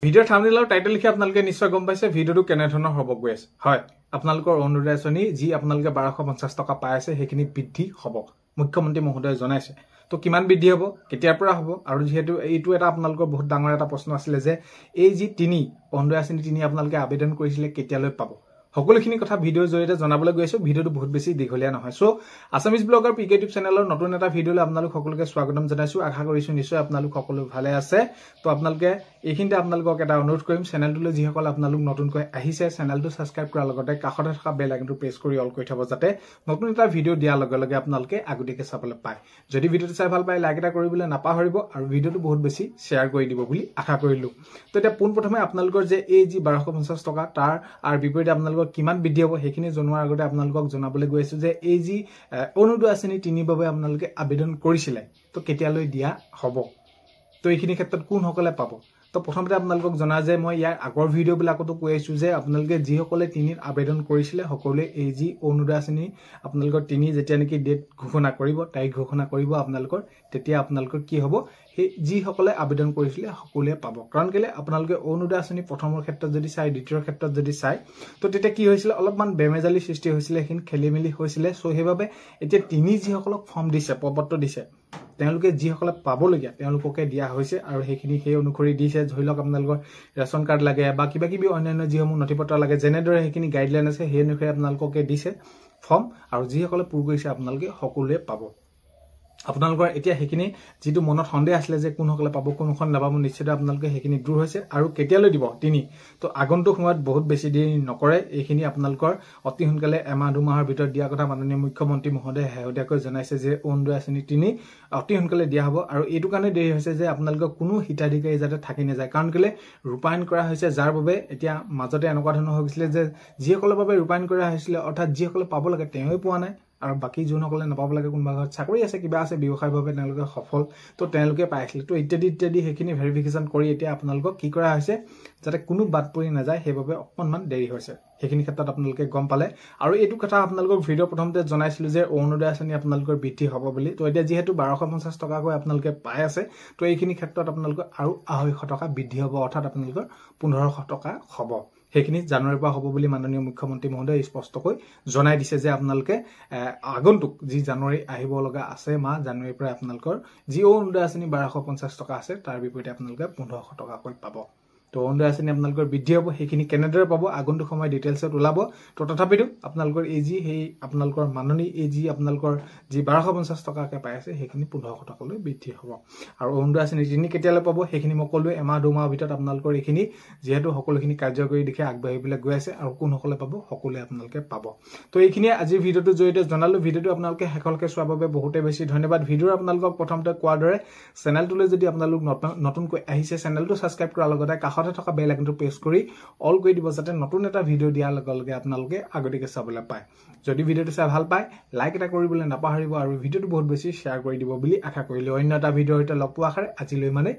video' thumbnail আৰু title লিখি আপোনালোকে নিশ্চয় গম পাইছে ভিডিঅ'টো কেনে ধৰণৰ হ'ব গৈ আছে হয় আপোনালোকৰ অৰুণোদয় আঁচনি যি আপোনালোকে 1250 টকা পাই আছে সেইখিনি বৃদ্ধি হ'ব মুখ্যমন্ত্ৰী মহোদয়ে জনাইছে তো কিমান বৃদ্ধি হ'ব কেতিয়াৰ পৰা হ'ব আৰু যেহেতু এইটো এটা আপোনালোকৰ বহুত ডাঙৰ এটা প্ৰশ্ন আছিল যে এই যি তিনি অৰুণোদয় আঁচনি তিনি আপোনালোকে আবেদন কৰিছিলে কেতিয়ালৈ পাব সকলোখিনি কথা ভিডিঅ'ৰ জৰিয়তে জনাবলৈ গৈ আছো ভিডিঅ'টো বহুত বেছি দীঘলীয়া নহয় সো আসামিজ ব্লগাৰ পিকে টিউব চেনেলৰ নতুন এটা ভিডিঅ'লৈ আপোনালোক সকলোকে স্বাগতম জনাইছো আশা কৰিছো নিশ্চয় আপোনালোক সকলো ভালে আছে তো আপোনালোকে এইখিনিতে আপোনালোকক এটা অনুৰোধ কৰিম চেনেলটোলৈ যিসকল আপোনালোক নতুনকৈ আহিছে চেনেলটো সাবস্ক্ৰাইব কৰাৰ লগতে কাষতে থকা বেল আইকনটো প্ৰেছ কৰি অল কৰি থব যাতে নতুন এটা ভিডিঅ' দিয়াৰ লগে লগে আপোনালোকে আগতীয়াকৈ চাবলৈ পায় যদি ভিডিঅ'টো চাই ভাল পায় লাইক এটা কৰিবলৈ নাপাহৰিব আৰু ভিডিঅ'টো বহুত বেছি শ্বেয়াৰ কৰি দিব বুলি আশা কৰিলো তো এটা পোনপ্ৰথমে আপোনালোকৰ যে এই যি 1250 টকা তাৰ আৰু বিপৰীতে আপোনালোকৰ কিমান বৃদ্ধি হ'ব সেইখিনি জনোৱাৰ আগতে আপোনালোকক জনাবলৈ গৈ আছো যে এই যি অৰুণোদয় আঁচনি তিনিৰ বাবে আপোনালোকে আবেদন কৰিছিলে তো কেতিয়ালৈ দিয়া হ'ব তো এইখিনি ক্ষেত্ৰত কোন সকলে পাব তো প্ৰথমতে আপোনালোকক জনা যে মই ইয়াৰ আগৰ ভিডিঅ'বিলাকতো কৈ আছো যে আপোনালোকে যিসকলে তিনিৰ আবেদন কৰিছিলে সকলোৱে এই যি অৰুণোদয় আঁচনি আপোনালোকৰ তিনি যেতিয়া নেকি ডেট ঘোষণা কৰিব তাৰিখ ঘোষণা কৰিব আপোনালোকৰ তেতিয়া আপোনালোকৰ কি হ'ব সেই যিসকলে আবেদন কৰিছিলে সকলোৱে পাব কাৰণ কেলে আপোনালোকে অৰুণোদয় আঁচনি প্ৰথমৰ ক্ষেত্ৰত যদি চাই দ্বিতীয়ৰ ক্ষেত্ৰত যদি চাই তো তেতিয়া কি হৈছিল অলপমান বেমেজালি সৃষ্টি হৈছিলে হিন খেলিমেলি হৈছিলে সো সেইবাবে এতিয়া তিনি যিসকলক ফৰ্ম দিছে পত্ৰ দিছে তেওঁলোকে যিসকলে পাবলগীয়া তেওঁলোককে দিয়া হৈছে আৰু সেইখিনি সেই অনুসৰি দিছে ধৰি লওক আপোনালোকৰ ৰেচন কাৰ্ড লাগে বা কিবা কিবি অন্যান্য যিসমূহ নথিপত্ৰ লাগে যেনেদৰে সেইখিনি গাইডলাইন আছে সেই অনুসৰি আপোনালোককে দিছে ফৰ্ম আৰু যিসকলে পূৰ কৰিছে আপোনালোকে সকলোৱে পাব আপোনালোকৰ এতিয়া সেইখিনি যিটো মনত সন্দেহ আছিল যে কোনসকলে পাব কোনখন নাপাব নিশ্চিত আপোনালোকে সেইখিনি দূৰ হৈছে আৰু কেতিয়ালৈ দিব তিনি তো আগন্তুক সময়ত বহুত বেছি দেৰি নকৰে এইখিনি আপোনালোকৰ অতি সোনকালে এমাহ দুমাহৰ ভিতৰত দিয়া কথা মাননীয় মুখ্যমন্ত্ৰী মহোদয়ে হেহতীয়াকৈ জনাইছে যে অৰুণোদয় আঁচনি তিনি অতি সোনকালে দিয়া হ'ব আৰু এইটো কাৰণে দেৰি হৈছে যে আপোনালোকৰ কোনো হিতাধিকাৰী যাতে থাকি নাযায় কাৰণ কেলে ৰূপায়ণ কৰা হৈছে যাৰ বাবে এতিয়া মাজতে এনেকুৱা ধৰণৰ হৈ গৈছিলে যে যিসকলৰ বাবে ৰূপায়ণ কৰা হৈছিলে অৰ্থাৎ যিসকলে পাব লাগে তেওঁই পোৱা নাই আৰু বাকি যোনসকলে নাপাব লাগে কোনোবা ঘৰত চাকৰি আছে কিবা আছে ব্যৱসায়ভাৱে তেওঁলোকে সফল তো তেওঁলোকে পাইছিল তো ইত্যাদি সেইখিনি ভেৰিফিকেশ্যন কৰি এতিয়া আপোনালোকক কি কৰা হৈছে যাতে কোনো বাদ পৰি নাযায় সেইবাবে অকণমান দেৰি হৈছে সেইখিনি ক্ষেত্ৰত আপোনালোকে গম পালে আৰু এইটো কথা আপোনালোকক ভিডিঅ' প্ৰথমতে জনাইছিলো যে অৰুণোদয় আঁচনি আপোনালোকৰ বৃদ্ধি হ'ব বুলি তো এতিয়া যিহেতু 1250 টকাকৈ আপোনালোকে পাই আছে তো এইখিনি ক্ষেত্ৰত আপোনালোকৰ আৰু 250 টকা বৃদ্ধি হ'ব অৰ্থাৎ আপোনালোকৰ 1500 টকা হ'ব সেইখিনি জানুৱাৰীৰ পৰা হ'ব বুলি মাননীয় মুখ্যমন্ত্ৰী মহোদয়ে স্পষ্টকৈ জনাই দিছে যে আপোনালোকে আগন্তুক যি জানুৱাৰী আহিব লগা আছে মাহ জানুৱাৰীৰ পৰা আপোনালোকৰ যি অৰুণোদয় আঁচনি 1250 টকা আছে তাৰ বিপৰীতে আপোনালোকে 1500 টকাকৈ পাব তো অৰুণোদয় আঁচনি আপোনালোকৰ বৃদ্ধি হ'ব সেইখিনি কেনেদৰে পাব আগন্তুক সময় ডিটেইলছত ওলাব তো তথাপিতো আপোনালোকৰ এই যি সেই আপোনালোকৰ মাননী এই যি আপোনালোকৰ যি 1250 টকাকৈ পাই আছে সেইখিনি 1500 টকালৈ বৃদ্ধি হ'ব আৰু অৰুণোদয় আঁচনি তিনি কেতিয়ালৈ পাব সেইখিনি মই ক'লোৱে এমাহ দুমাহৰ ভিতৰত আপোনালোকৰ এইখিনি যিহেতু সকলোখিনি কাৰ্যকৰী দিশে আগবাঢ়িবলৈ গৈ আছে আৰু কোনসকলে পাব সকলোৱে আপোনালোকে পাব তো এইখিনিয়ে আজিৰ ভিডিঅ'টোৰ জৰিয়তে জনালো ভিডিঅ'টো আপোনালোকে শেষলৈকে চোৱাৰ বাবে বহুতে বেছি ধন্যবাদ ভিডিঅ'ৰ আপোনালোকক প্ৰথমতে কোৱাৰ দৰে চেনেলটোলৈ যদি আপোনালোক নতুনকৈ আহিছে চেনেলটো সাবস্ক্ৰাইব কৰাৰ লগতে কাষতে থকা বেল আইকনটো প্ৰেছ কৰি অল কৰি দিব যাতে নতুন এটা ভিডিঅ' দিয়াৰ লগে লগে আপোনালোকে আগতীয়াকৈ চাবলৈ পায় যদি ভিডিঅ'টো চাই ভাল পায় লাইক এটা কৰিবলৈ নাপাহৰিব আৰু ভিডিঅ'টো বহুত বেছি শ্বেয়াৰ কৰি দিব বুলি আশা কৰিলো অন্য এটা ভিডিঅ'ৰ সৈতে লগ পোৱাৰ আশাৰে আজিলৈ মানে